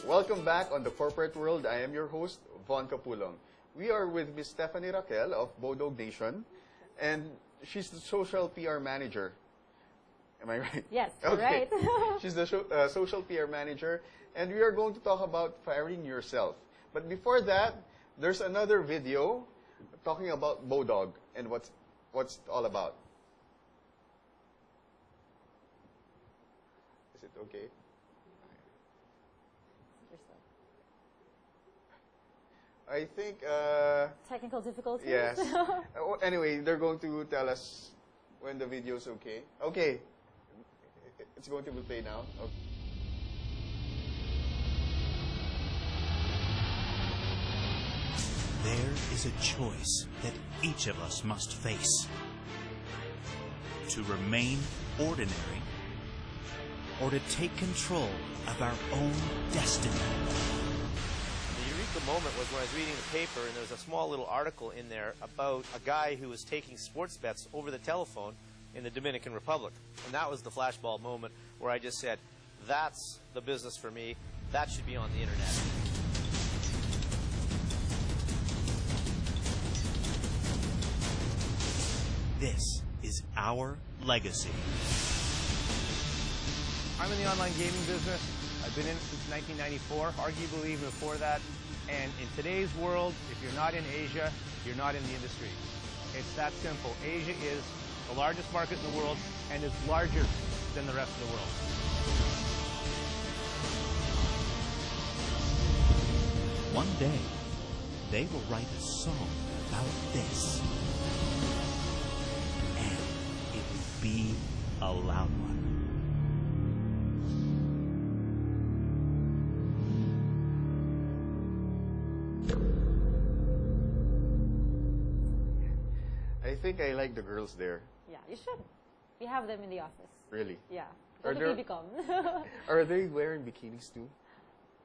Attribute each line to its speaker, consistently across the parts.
Speaker 1: Welcome back on the corporate world. I am your host, Capulong. We are with Miss Stephanie Racquel of Bodog Nation, and she's the social PR manager. Am I right?
Speaker 2: Yes,
Speaker 1: okay.
Speaker 2: right.
Speaker 1: She's the social PR manager, and we are going to talk about firing yourself. But before that, there's another video talking about Bodog and what's it all about. Is it okay? I think...
Speaker 2: Technical difficulties?
Speaker 1: Yes. Anyway, they're going to tell us when the video's okay. Okay. It's going to be played now. Okay.
Speaker 3: There is a choice that each of us must face. To remain ordinary, or to take control of our own destiny.
Speaker 4: The moment was when I was reading the paper and there was a small little article in there about a guy who was taking sports bets over the telephone in the Dominican Republic. And that was the flashbulb moment where I just said, that's the business for me. That should be on the internet.
Speaker 3: This is our legacy.
Speaker 5: I'm in the online gaming business. I've been in it since 1994, arguably even before that. And in today's world, if you're not in Asia, you're not in the industry. It's that simple. Asia is the largest market in the world and is larger than the rest of the world.
Speaker 3: One day, they will write a song about this. And it will be a loud one.
Speaker 1: I think I like the girls there.
Speaker 2: Yeah, you should. We have them in the office.
Speaker 1: Really?
Speaker 2: Yeah.
Speaker 1: Are
Speaker 2: Go to PBCom.
Speaker 1: Are they wearing bikinis too?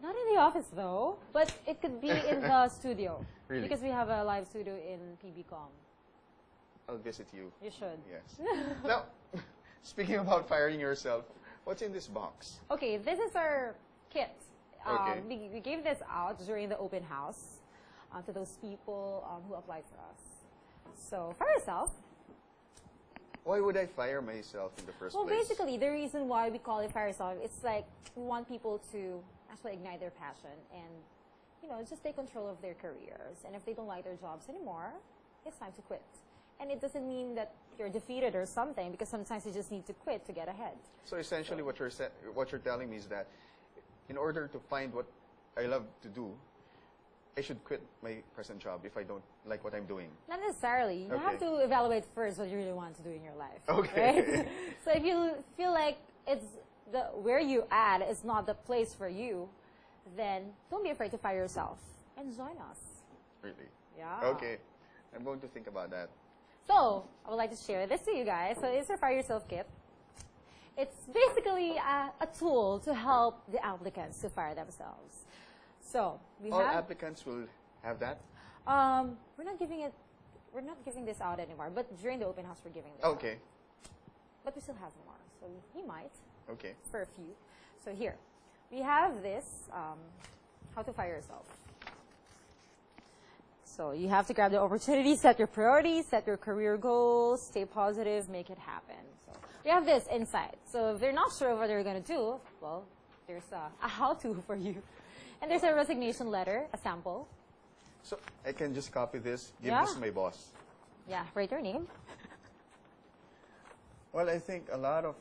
Speaker 2: Not in the office though, but it could be in the studio.
Speaker 1: Really?
Speaker 2: Because we have a live studio in PBCom.
Speaker 1: I'll visit you.
Speaker 2: You should.
Speaker 1: Yes. Now, speaking about firing yourself, what's in this box?
Speaker 2: Okay, this is our kit.
Speaker 1: Okay.
Speaker 2: We gave this out during the open house to those people who applied for us. So, fire yourself.
Speaker 1: Why would I fire myself in the first place?
Speaker 2: Well, basically, the reason why we call it fire yourself, it's like we want people to actually ignite their passion and, you know, just take control of their careers. And if they don't like their jobs anymore, it's time to quit. And it doesn't mean that you're defeated or something, because sometimes you just need to quit to get ahead.
Speaker 1: So essentially, what you're telling me is that in order to find what I love to do, I should quit my present job if I don't like what I'm doing.
Speaker 2: Not necessarily. You have to evaluate first what you really want to do in your life.
Speaker 1: Okay.
Speaker 2: Right? So if you feel like it's where you at is not the place for you, then don't be afraid to fire yourself and join us.
Speaker 1: Really?
Speaker 2: Yeah.
Speaker 1: Okay. I'm going to think about that.
Speaker 2: So I would like to share this to you guys. So it's our Fire Yourself kit. It's basically a tool to help the applicants to fire themselves. So
Speaker 1: all applicants will have that?
Speaker 2: We're not giving this out anymore, but during the open house we're giving this out. But we still have more, so you might.
Speaker 1: Okay.
Speaker 2: For a few. So here, we have this, how to fire yourself. So you have to grab the opportunity, set your priorities, set your career goals, stay positive, make it happen. So we have this inside. So if they're not sure what they're going to do, well, there's a how-to for you. And there's a resignation letter, a sample.
Speaker 1: So I can just copy this, give this to my boss.
Speaker 2: Yeah, write your name.
Speaker 1: Well, I think a lot of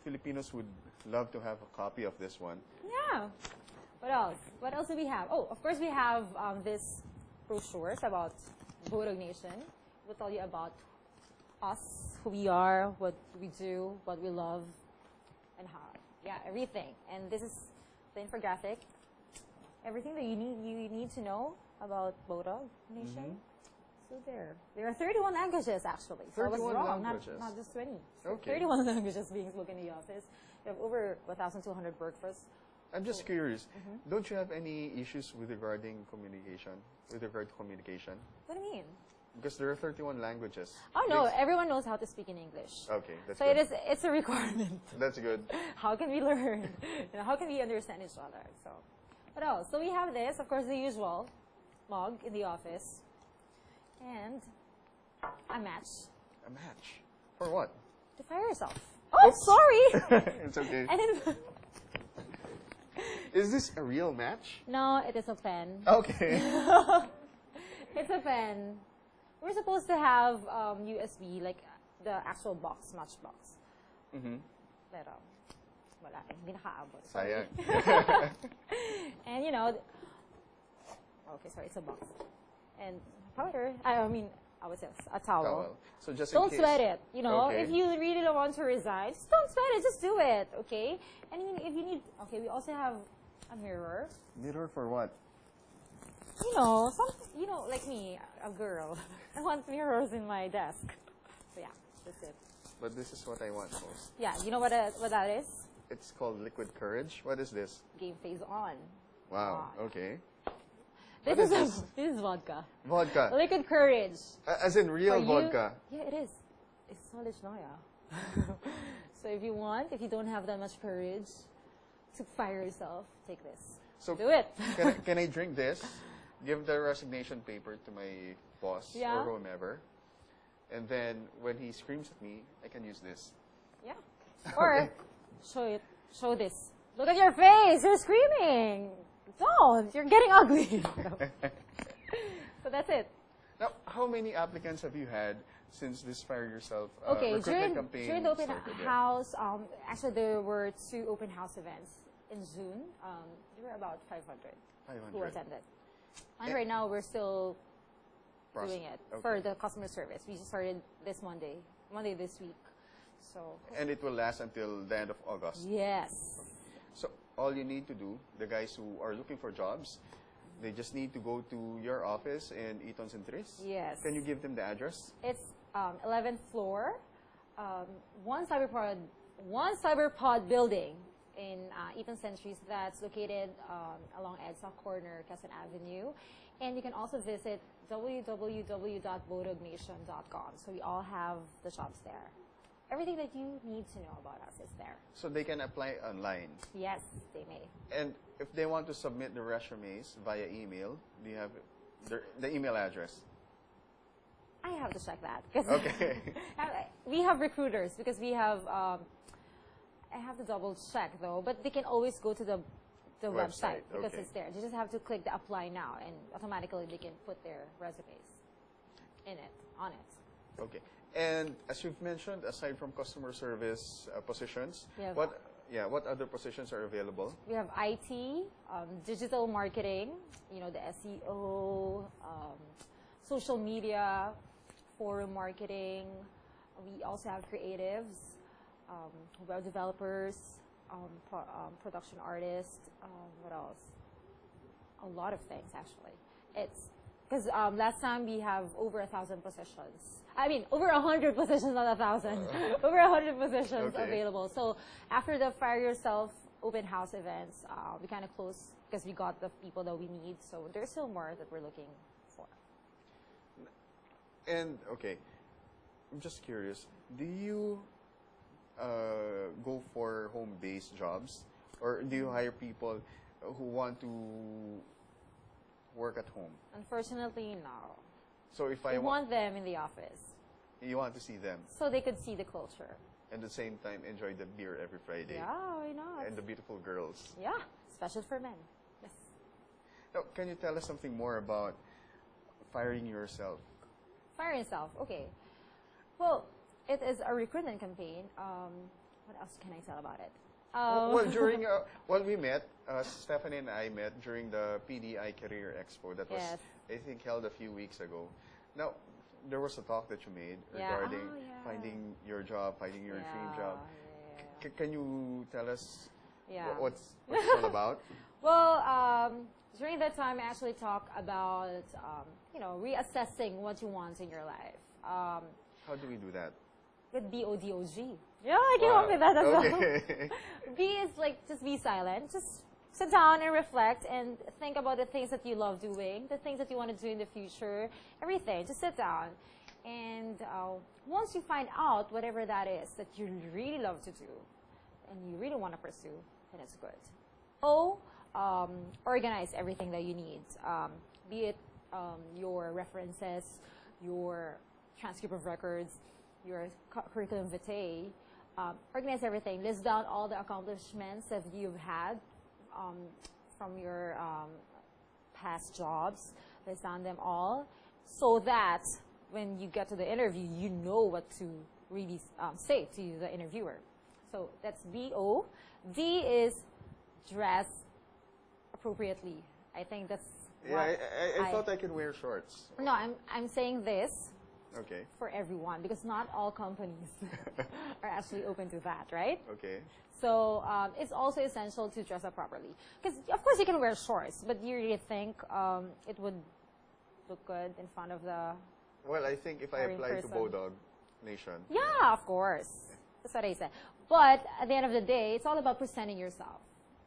Speaker 1: Filipinos would love to have a copy of this one.
Speaker 2: Yeah. What else? What else do we have? Oh, of course we have this brochures about Bodog Nation. We'll tell you about us, who we are, what we do, what we love, and how. Yeah, everything. And this is the infographic. Everything that you need to know about Bodog Nation. So there are 31 languages actually. So
Speaker 1: 31
Speaker 2: I was wrong,
Speaker 1: languages.
Speaker 2: not just 20. So
Speaker 1: Okay.
Speaker 2: 31 languages being spoken in the office. We have over 1,200 workforce.
Speaker 1: I'm just curious. Don't you have any issues with regard to communication?
Speaker 2: What do you mean?
Speaker 1: Because there are 31 languages.
Speaker 2: Oh no, everyone knows how to speak in English.
Speaker 1: Okay, that's
Speaker 2: so
Speaker 1: good.
Speaker 2: it's a requirement.
Speaker 1: That's good.
Speaker 2: How can we learn? How can we understand each other? So What else? So we have this, of course, the usual mug in the office, and a match.
Speaker 1: A match. For what?
Speaker 2: To fire yourself. Oh,
Speaker 1: Oops.
Speaker 2: sorry.
Speaker 1: It's okay.
Speaker 2: I didn't.
Speaker 1: Is this a real match?
Speaker 2: No, it is a pen.
Speaker 1: Okay.
Speaker 2: It's a pen. We're supposed to have USB, like the actual box, matchbox.
Speaker 1: Mm-hmm.
Speaker 2: Pero, wala. Hindi nakaabot.
Speaker 1: Sayang.
Speaker 2: And, you know, okay, sorry, it's a box. And powder, I mean, I would say a towel.
Speaker 1: Towel. So just in
Speaker 2: Don't
Speaker 1: case.
Speaker 2: sweat it, you know.
Speaker 1: Okay.
Speaker 2: If you really don't want to resign, just don't sweat it, just do it, okay? And if you need, okay, we also have a mirror.
Speaker 1: Mirror for what?
Speaker 2: You know, like me, a girl. I want mirrors in my desk. So yeah, that's it.
Speaker 1: But this is what I want most.
Speaker 2: Yeah, you know what that is?
Speaker 1: It's called Liquid Courage. What is this?
Speaker 2: Game phase on.
Speaker 1: Wow.
Speaker 2: On.
Speaker 1: Okay.
Speaker 2: This
Speaker 1: What
Speaker 2: is
Speaker 1: is this?
Speaker 2: this is vodka.
Speaker 1: Vodka.
Speaker 2: Liquid courage.
Speaker 1: As in real
Speaker 2: For you-
Speaker 1: vodka.
Speaker 2: Yeah, it is. It's solid yeah. So if you don't have that much courage to fire yourself, take this.
Speaker 1: So
Speaker 2: Do it.
Speaker 1: can I drink this? Give the resignation paper to my boss
Speaker 2: Yeah.
Speaker 1: or whomever, and then when he screams at me, I can use this.
Speaker 2: Yeah. Or show this. Look at your face. You're screaming. Don't. You're getting ugly. So that's it.
Speaker 1: Now, how many applicants have you had since this Fire Yourself
Speaker 2: Okay,
Speaker 1: recruitment campaign
Speaker 2: during the open
Speaker 1: started? Yeah.
Speaker 2: house, actually there were 2 open house events in June. There were about 500 who
Speaker 1: 500.
Speaker 2: attended. And right now we're still doing it for
Speaker 1: Okay.
Speaker 2: the customer service. We just started this Monday this week. So
Speaker 1: And it will last until the end of August.
Speaker 2: yes,
Speaker 1: So all you need to do, the guys who are looking for jobs, they just need to go to your office in Eton Centris.
Speaker 2: yes.
Speaker 1: Can you give them the address?
Speaker 2: It's 11th floor, one cyberpod building in Eton Centuries that's located along EDSA corner, Quezon Avenue. And you can also visit www.bodognation.com. So we all have the shops there. Everything that you need to know about us is there.
Speaker 1: So they can apply online.
Speaker 2: Yes, they may.
Speaker 1: And if they want to submit their resumes via email, do you have the email address?
Speaker 2: I have to check that. 'Cause
Speaker 1: Okay.
Speaker 2: we have recruiters because we have, I have to double check though, but they can always go to the website because
Speaker 1: okay.
Speaker 2: it's there. They just have to click the apply now and automatically they can put their resumes on it.
Speaker 1: Okay. And as you've mentioned, aside from customer service positions,
Speaker 2: We have-
Speaker 1: what other positions are available?
Speaker 2: We have IT, digital marketing, the SEO, social media, forum marketing. We also have creatives, web developers, production artists. What else? A lot of things actually. It's because last time we have over 1,000 positions. I mean, over 100 positions, not 1,000. Over 100 positions
Speaker 1: Okay.
Speaker 2: available. So after the Fire Yourself open house events, we kind of closed because we got the people that we need. So there's still more that we're looking for.
Speaker 1: And okay, I'm just curious. Do you go for home-based jobs, or do you hire people who want to work at home?
Speaker 2: Unfortunately, no.
Speaker 1: So if
Speaker 2: We want them in the office
Speaker 1: you want to see them,
Speaker 2: so they could see the culture.
Speaker 1: and at the same time enjoy the beer every Friday
Speaker 2: Yeah, why not?
Speaker 1: and the beautiful girls.
Speaker 2: Yeah, especially for men. Yes.
Speaker 1: Now, can you tell us something more about firing yourself?
Speaker 2: Fire yourself. Okay. Well, it is a recruitment campaign. What else can I tell about it?
Speaker 1: Well, during we met, Stephanie and I met during the PDI Career Expo that was,
Speaker 2: Yes.
Speaker 1: I think, held a few weeks ago. Now, there was a talk that you made
Speaker 2: Yeah.
Speaker 1: regarding
Speaker 2: Oh, yeah.
Speaker 1: finding your job, finding your dream job.
Speaker 2: Yeah.
Speaker 1: Can you tell us
Speaker 2: Yeah.
Speaker 1: what's it all about?
Speaker 2: Well, during that time, I actually talk about, reassessing what you want in your life.
Speaker 1: How do we do that?
Speaker 2: With BODOG. Yeah, I came up with that as well.
Speaker 1: Okay.
Speaker 2: B is like, just be silent. Just sit down and reflect and think about the things that you love doing, the things that you want to do in the future, everything. Just sit down. And once you find out whatever that is that you really love to do and you really want to pursue, then it's good. O, organize everything that you need, be it your references, your transcript of records, your curriculum vitae. Organize everything. List down all the accomplishments that you've had from your past jobs. List down them all, so that when you get to the interview, you know what to really say to the interviewer. So that's B-O. D is dress appropriately. I think that's
Speaker 1: Yeah, I thought I could wear shorts.
Speaker 2: No, I'm saying this
Speaker 1: Okay.
Speaker 2: for everyone, because not all companies are actually open to that, right?
Speaker 1: Okay.
Speaker 2: So it's also essential to dress up properly. Because, of course, you can wear shorts, but you really think it would look good in front of the...
Speaker 1: Well, I think if I
Speaker 2: Or in
Speaker 1: apply to
Speaker 2: person.
Speaker 1: Bodog Nation.
Speaker 2: Yeah, of course. That's what I said. But at the end of the day, it's all about presenting yourself,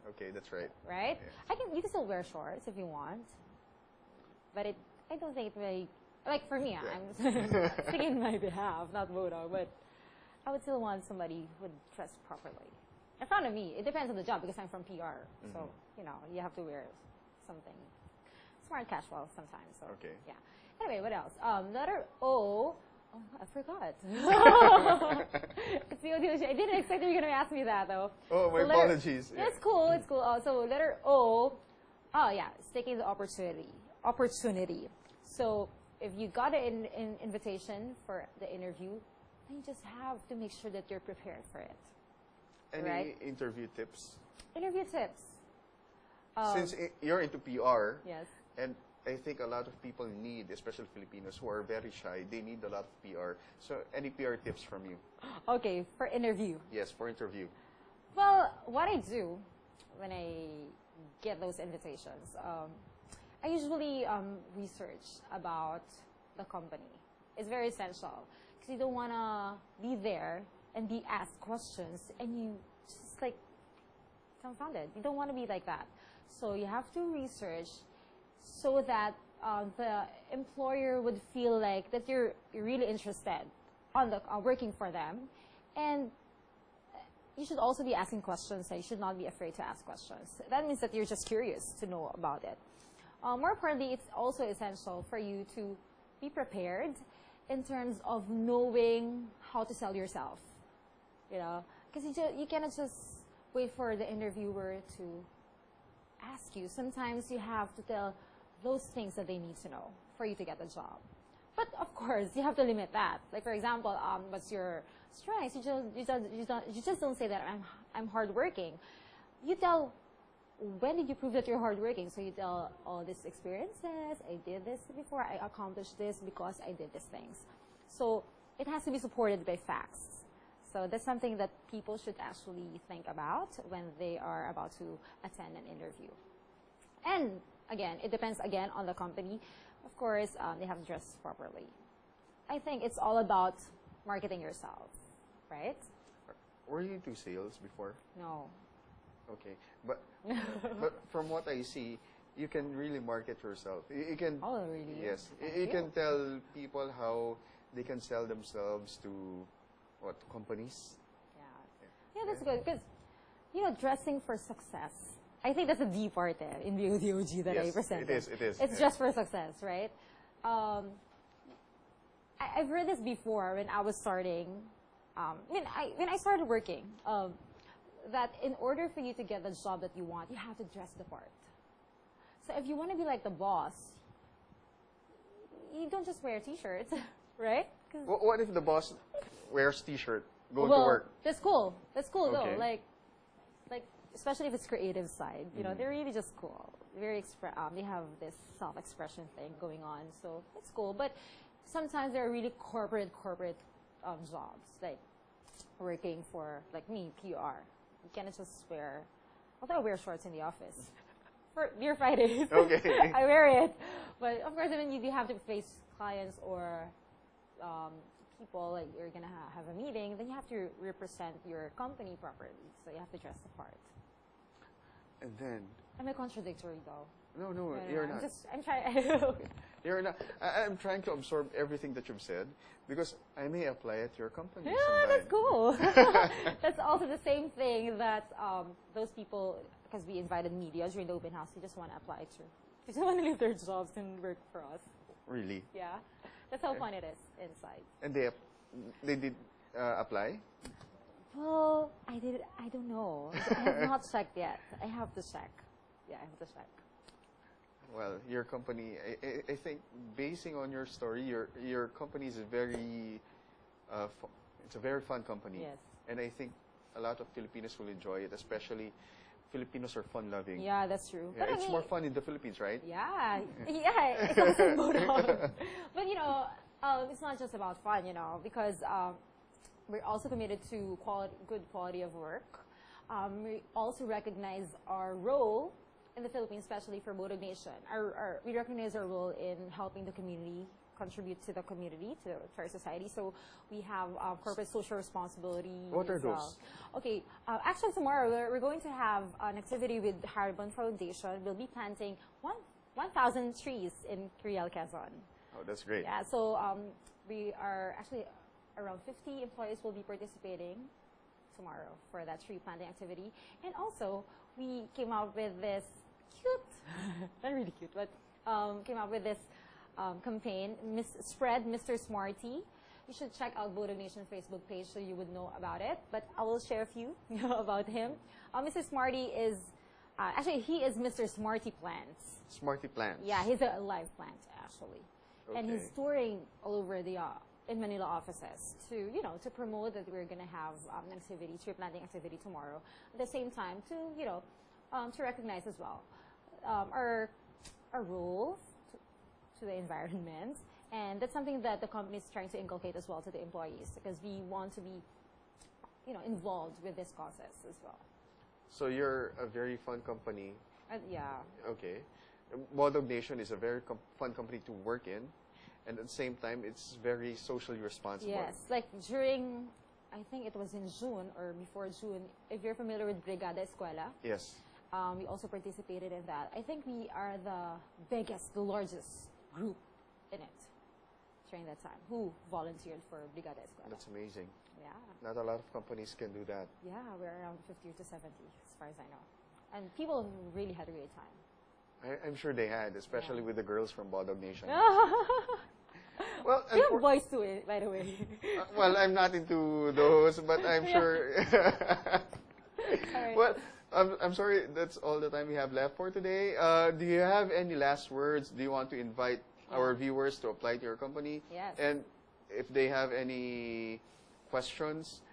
Speaker 1: Okay, that's right.
Speaker 2: right?
Speaker 1: Yeah.
Speaker 2: You can still wear shorts if you want. But I don't think it really... Like, for me,
Speaker 1: Yeah.
Speaker 2: I'm speaking on my behalf, not Bodog, but I would still want somebody who would dress properly. In front of me, it depends on the job, because I'm from PR. So, you have to wear something smart casual sometimes. So,
Speaker 1: Okay.
Speaker 2: yeah. Anyway, what else? Letter O. Oh, I forgot. It's the only I didn't expect you were going to ask me that, though.
Speaker 1: Oh, my
Speaker 2: So letter-
Speaker 1: apologies. Yeah.
Speaker 2: It's cool. It's cool. So letter O. Oh, yeah. It's taking the opportunity. So if you got an invitation for the interview, then you just have to make sure that you're prepared for it.
Speaker 1: Any
Speaker 2: right?
Speaker 1: interview tips?
Speaker 2: Interview tips.
Speaker 1: Since you're into PR,
Speaker 2: Yes.
Speaker 1: and I think a lot of people need, especially Filipinos who are very shy, they need a lot of PR. So any PR tips from you?
Speaker 2: Okay, for interview.
Speaker 1: Yes, for interview.
Speaker 2: Well, what I do when I get those invitations, I usually research about the company. It's very essential, because you don't want to be there and be asked questions and you just like confounded. You don't want to be like that. So you have to research so that the employer would feel like that you're really interested on the working for them. And you should also be asking questions. You should not be afraid to ask questions. That means that you're just curious to know about it. More importantly, it's also essential for you to be prepared in terms of knowing how to sell yourself. Because you cannot just wait for the interviewer to ask you. Sometimes you have to tell those things that they need to know for you to get the job. But of course, you have to limit that. Like, for example, what's your strengths? You just don't say that I'm hardworking. You tell, when did you prove that you're hardworking? So you tell all these experiences. I did this before. I accomplished this because I did these things. So it has to be supported by facts. So that's something that people should actually think about when they are about to attend an interview. And again, it depends again on the company. Of course, they have to dress properly. I think it's all about marketing yourself, right?
Speaker 1: Were you into sales before?
Speaker 2: No.
Speaker 1: Okay, but from what I see, you can really market yourself. You can.
Speaker 2: Oh, really?
Speaker 1: Yes,
Speaker 2: Thank
Speaker 1: you can tell people how they can sell themselves to what companies.
Speaker 2: Yeah, that's good, because dressing for success. I think that's a D part there in BODOG that I presented.
Speaker 1: It is.
Speaker 2: It's just for success, right? I've heard this before when I was starting. When I started working, that in order for you to get the job that you want, you have to dress the part. So if you want to be like the boss, you don't just wear T-shirts, right?
Speaker 1: What if the boss wears T-shirt going
Speaker 2: well,
Speaker 1: to work?
Speaker 2: That's cool. That's cool
Speaker 1: Okay.
Speaker 2: though. Like especially if it's creative side, they're really just cool. Very they have this self-expression thing going on, so it's cool. But sometimes there are really corporate jobs, like working for like me, PR. You cannot just wear. Although I wear shorts in the office for Beer Fridays.
Speaker 1: Okay.
Speaker 2: I wear it, but of course, when you have to face clients or people, like you're gonna have a meeting, then you have to represent your company properly. So you have to dress the part.
Speaker 1: And then.
Speaker 2: Am I contradictory though?
Speaker 1: No, you're not.
Speaker 2: I'm trying.
Speaker 1: You're not. I'm trying to absorb everything that you've said because I may apply at your company
Speaker 2: Yeah,
Speaker 1: sometime.
Speaker 2: that's cool. That's also the same thing that those people, because we invited media during the open house. They just want to apply too. They just want to leave their jobs and work for us.
Speaker 1: Really?
Speaker 2: Yeah, that's how fun it is inside.
Speaker 1: And they did apply?
Speaker 2: Well, I don't know. I have not checked yet. I have to check. Yeah, I have to check.
Speaker 1: Well, your company, I think, basing on your story, your company is a very, it's a very fun company.
Speaker 2: Yes.
Speaker 1: And I think a lot of Filipinos will enjoy it, especially Filipinos are fun-loving.
Speaker 2: Yeah, that's true.
Speaker 1: Yeah,
Speaker 2: But
Speaker 1: it's more fun in the Philippines, right?
Speaker 2: Yeah, yeah, it's also in Bodog. But it's not just about fun, because we're also committed to good quality of work. We also recognize our role in the Philippines, especially for Bodog Nation. We recognize our role in helping the community, contribute to the community, to our society. So we have corporate social responsibility.
Speaker 1: What are those?
Speaker 2: Okay, actually tomorrow we're going to have an activity with Harbon Foundation. We'll be planting 1,000 trees in Racquel, Quezon.
Speaker 1: Oh, that's great.
Speaker 2: Yeah, so we are actually around 50 employees will be participating tomorrow for that tree planting activity. And also, we came up with this cute, not really cute, but came up with this campaign, Spread Mr. Smarty. You should check out Bodog Nation Facebook page so you would know about it. But I will share a few about him. Mr. Smarty is, actually, he is Mr. Smarty Plants.
Speaker 1: Smarty Plants.
Speaker 2: Yeah, he's a live plant, actually.
Speaker 1: Okay.
Speaker 2: And he's touring all over the in Manila offices to promote that we're going to have an activity, tree planting activity tomorrow. At the same time, to recognize as well our role to the environment, and that's something that the company is trying to inculcate as well to the employees, because we want to be involved with these causes as well.
Speaker 1: So you're a very fun company.
Speaker 2: Yeah.
Speaker 1: Okay. Bodog Nation is a very fun company to work in. And at the same time, it's very socially responsible.
Speaker 2: Yes, like during, I think it was in June or before June, if you're familiar with Brigada Escuela.
Speaker 1: Yes.
Speaker 2: We also participated in that. I think we are the largest group in it during that time who volunteered for Brigada Escuela.
Speaker 1: That's amazing.
Speaker 2: Yeah.
Speaker 1: Not a lot of companies can do that.
Speaker 2: Yeah, we're around 50 to 70 as far as I know. And people really had a great time.
Speaker 1: I'm sure they had, especially with the girls from Bodog Nation.
Speaker 2: Well, we have boys too, by the way.
Speaker 1: Well, I'm not into those, but I'm sure.
Speaker 2: Right.
Speaker 1: Well, I'm sorry, that's all the time we have left for today. Do you have any last words? Do you want to invite our viewers to apply to your company?
Speaker 2: Yes.
Speaker 1: And if they have any questions,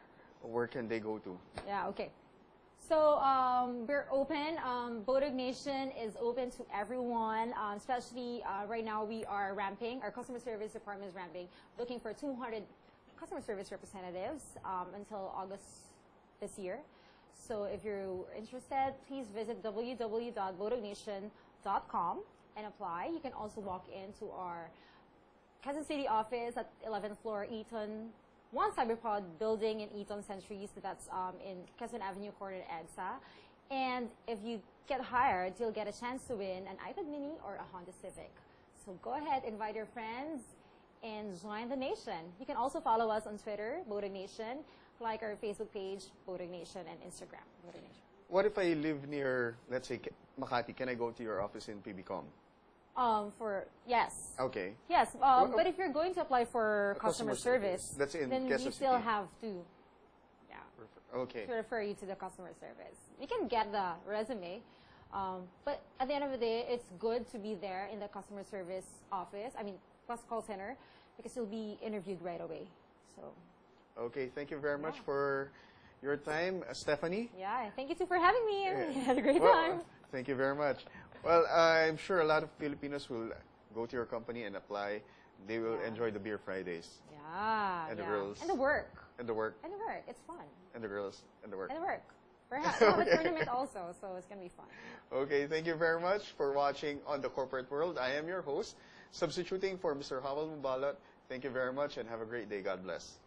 Speaker 1: where can they go to?
Speaker 2: Yeah, okay. So we're open. Bodog Nation is open to everyone, especially right now we are ramping. Our customer service department is ramping, looking for 200 customer service representatives until August this year. So if you're interested, please visit www.bodognation.com and apply. You can also walk into our Quezon City office at 11th floor Eaton 1 Cyberpod building in Eaton Centuries. That's in Quezon Avenue corner EDSA. And if you get hired, you'll get a chance to win an iPad mini or a Honda Civic. So go ahead, invite your friends, and join the nation. You can also follow us on Twitter, Bodog Nation, like our Facebook page, Bodog Nation, and Instagram, Bodog Nation.
Speaker 1: What if I live near, let's say, Makati? Can I go to your office in PBCom?
Speaker 2: Yes.
Speaker 1: Okay.
Speaker 2: Yes, but if you're going to apply for customer service,
Speaker 1: that's in
Speaker 2: then
Speaker 1: Quezon
Speaker 2: we still
Speaker 1: City.
Speaker 2: have to,
Speaker 1: Okay.
Speaker 2: to refer you to the customer service. You can get the resume, but at the end of the day, it's good to be there in the customer service office, plus call center, because you'll be interviewed right away. So.
Speaker 1: Okay, thank you very much for your time, Stephanie.
Speaker 2: Yeah, thank you too for having me. I had a great time.
Speaker 1: Thank you very much. Well, I'm sure a lot of Filipinos will go to your company and apply. They will enjoy the Beer Fridays.
Speaker 2: Yeah.
Speaker 1: And the girls.
Speaker 2: And the work.
Speaker 1: And the work.
Speaker 2: And the work. It's fun.
Speaker 1: And the girls. And the work.
Speaker 2: And the work. Perhaps we'll have a tournament also, so it's going to be fun.
Speaker 1: Okay, thank you very much for watching On the Corporate World. I am your host, substituting for Mr. Howell Mumbalot. Thank you very much and have a great day. God bless.